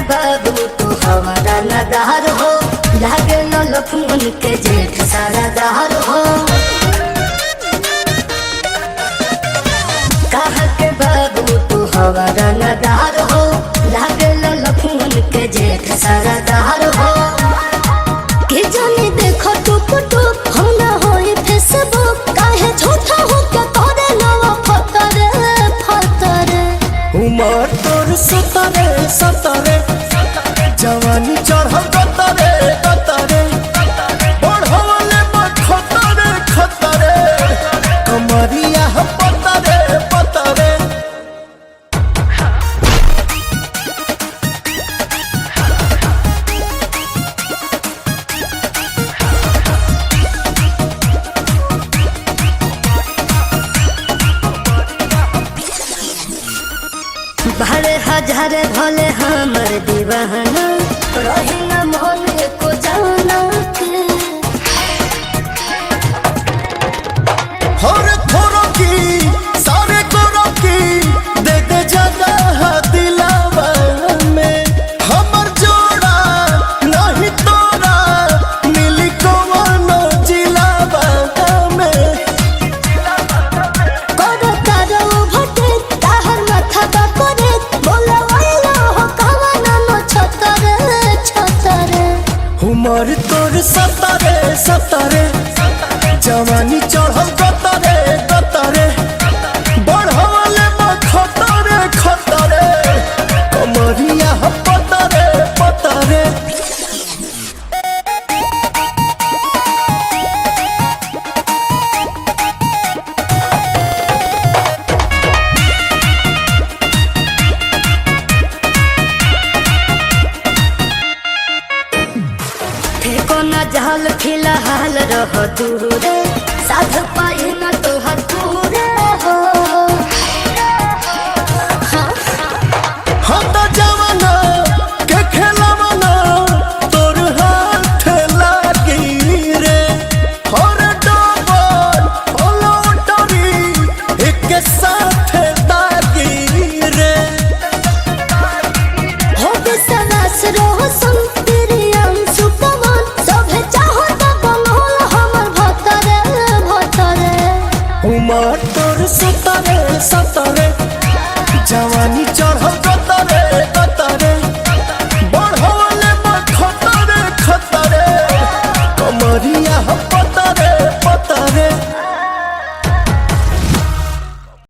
बाबू तू हमारा नदार हो, लागे न लक्ष्मण के जेठ सारा दार हो। कहा के बाबू तू हमारा नदार हो, लागे न लक्ष्मण के जेठ सारा दार हो। के जाने देखो टुक टुक हम ना होई फेसबुक, काहे झूठा हो के करे नवा फतरे फतरे। उमर तोर सतरे सतरे, जवानी चढ़ल कतरे कतरे, बढ़वले खतरे खतरे, कमरिया पतरे पतरे। बड़े हजार भले हमर दीवाना, रही न मन को जाना के। हर थोरो की सारे करो की, दे दे जगह दिलावा में। हमर जोड़ा नहीं तोरा, मिली कवनो जिलावा में। करो तारो भटे ताहर माथा बा करे, बोला वाला हो कवना न छतरे छतरे। उमर तोर सतरे सतरे, जवानी चढ़ल कतरे कतरे, बढ़वले खतरे खतरे, कमरिया पतरे पतरे। फेको न जहल फिलहाल रह दूरे, साध पाए न तोहर पूरे हो। हम तो जवाना के खेलवाना, तोर हाथ लागी रे। हर डबल पलौटरी एक साथ दागी रे। हो बिसनास रहो संग तेरी अंशु कमान, सभे चाहो त बनोल हमर भतरे भतरे। उमर तोर सतरे सतरे,